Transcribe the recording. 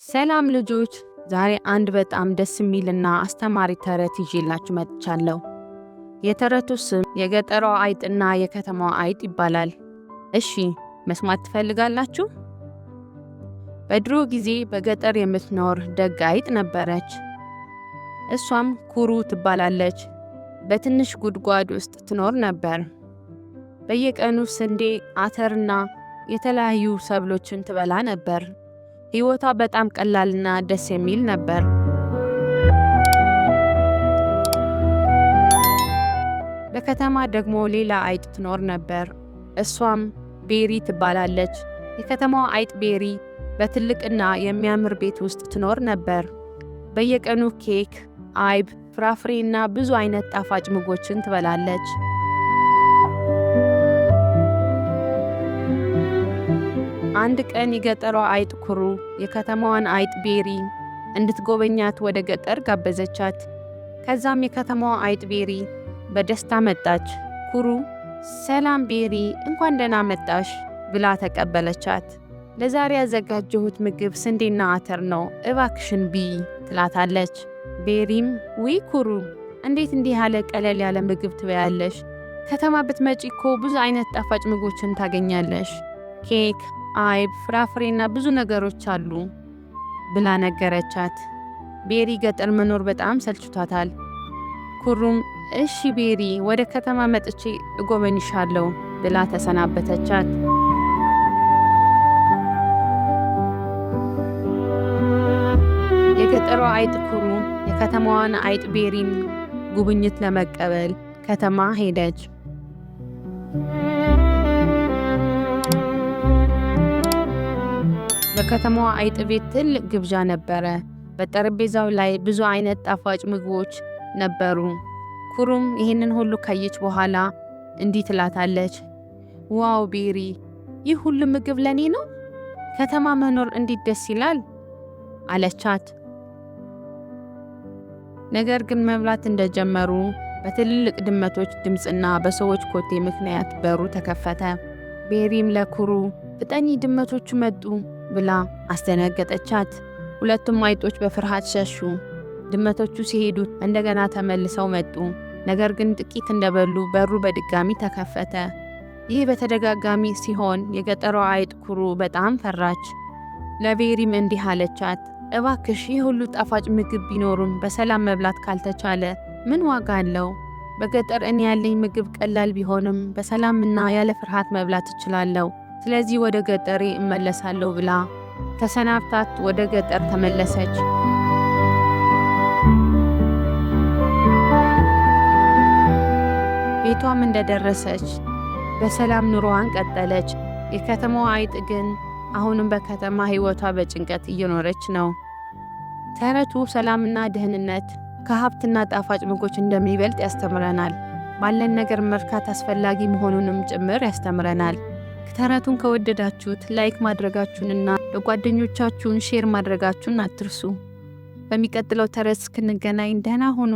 ሰላም ልጆች፣ ዛሬ አንድ በጣም ደስ የሚልና አስተማሪ ተረት ይዤላችሁ መጥቻለሁ። የተረቱ ስም የገጠሯ አይጥና የከተማዋ አይጥ ይባላል። እሺ መስማት ትፈልጋላችሁ? በድሮ ጊዜ በገጠር የምትኖር ደግ አይጥ ነበረች። እሷም ኩሩ ትባላለች። በትንሽ ጉድጓድ ውስጥ ትኖር ነበር። በየቀኑ ስንዴ፣ አተርና የተለያዩ ሰብሎችን ትበላ ነበር። ሕይወቷ በጣም ቀላልና ደስ የሚል ነበር። በከተማ ደግሞ ሌላ አይጥ ትኖር ነበር። እሷም ቤሪ ትባላለች። የከተማዋ አይጥ ቤሪ በትልቅና የሚያምር ቤት ውስጥ ትኖር ነበር። በየቀኑ ኬክ፣ አይብ፣ ፍራፍሬና ብዙ አይነት ጣፋጭ ምግቦችን ትበላለች። አንድ ቀን የገጠሯ አይጥ ኩሩ የከተማዋን አይጥ ቤሪ እንድትጎበኛት ወደ ገጠር ጋበዘቻት። ከዛም የከተማዋ አይጥ ቤሪ በደስታ መጣች። ኩሩ ሰላም ቤሪ፣ እንኳን ደህና መጣሽ ብላ ተቀበለቻት። ለዛሬ ያዘጋጀሁት ምግብ ስንዴና አተር ነው፣ እባክሽን ብይ ትላታለች። ቤሪም ውይ ኩሩ፣ እንዴት እንዲህ ያለ ቀለል ያለ ምግብ ትበያለሽ? ከተማ ብትመጪ እኮ ብዙ አይነት ጣፋጭ ምግቦችን ታገኛለሽ። ኬክ፣ አይብ፣ ፍራፍሬና ብዙ ነገሮች አሉ ብላ ነገረቻት። ቤሪ ገጠር መኖር በጣም ሰልችቷታል። ኩሩም እሺ ቤሪ፣ ወደ ከተማ መጥቼ እጎበኝሻለሁ ብላ ተሰናበተቻት። የገጠሯ አይጥ ኩሩ የከተማዋን አይጥ ቤሪን ጉብኝት ለመቀበል ከተማ ሄደች። በከተማዋ አይጥ ቤት ትልቅ ግብዣ ነበረ። በጠረጴዛው ላይ ብዙ አይነት ጣፋጭ ምግቦች ነበሩ። ኩሩም ይህንን ሁሉ ካየች በኋላ እንዲህ ትላታለች፣ ዋው ቤሪ፣ ይህ ሁሉ ምግብ ለኔ ነው? ከተማ መኖር እንዴት ደስ ይላል አለቻት። ነገር ግን መብላት እንደጀመሩ በትልልቅ ድመቶች ድምፅና በሰዎች ኮቴ ምክንያት በሩ ተከፈተ። ቤሪም ለኩሩ ፍጠኝ፣ ድመቶቹ መጡ ብላ አስደነገጠቻት። ሁለቱም አይጦች በፍርሃት ሸሹ። ድመቶቹ ሲሄዱ እንደገና ተመልሰው መጡ። ነገር ግን ጥቂት እንደበሉ በሩ በድጋሚ ተከፈተ። ይህ በተደጋጋሚ ሲሆን የገጠሯ አይጥ ኩሩ በጣም ፈራች። ለቤሪም እንዲህ አለቻት፣ እባክሽ ይህ ሁሉ ጣፋጭ ምግብ ቢኖሩም በሰላም መብላት ካልተቻለ ምን ዋጋ አለው? በገጠር እኔ ያለኝ ምግብ ቀላል ቢሆንም በሰላምና ያለ ፍርሃት መብላት እችላለሁ። ስለዚህ ወደ ገጠሬ እመለሳለሁ ብላ ተሰናብታት ወደ ገጠር ተመለሰች። ቤቷም እንደደረሰች በሰላም ኑሮዋን ቀጠለች። የከተማዋ አይጥ ግን አሁንም በከተማ ሕይወቷ በጭንቀት እየኖረች ነው። ተረቱ ሰላምና ደህንነት ከሀብትና ጣፋጭ ምግቦች እንደሚበልጥ ያስተምረናል። ባለን ነገር መርካት አስፈላጊ መሆኑንም ጭምር ያስተምረናል። ተረቱን ከወደዳችሁት ላይክ ማድረጋችሁንና ለጓደኞቻችሁን ሼር ማድረጋችሁን አትርሱ። በሚቀጥለው ተረት እስክንገናኝ ደህና ሁኑ።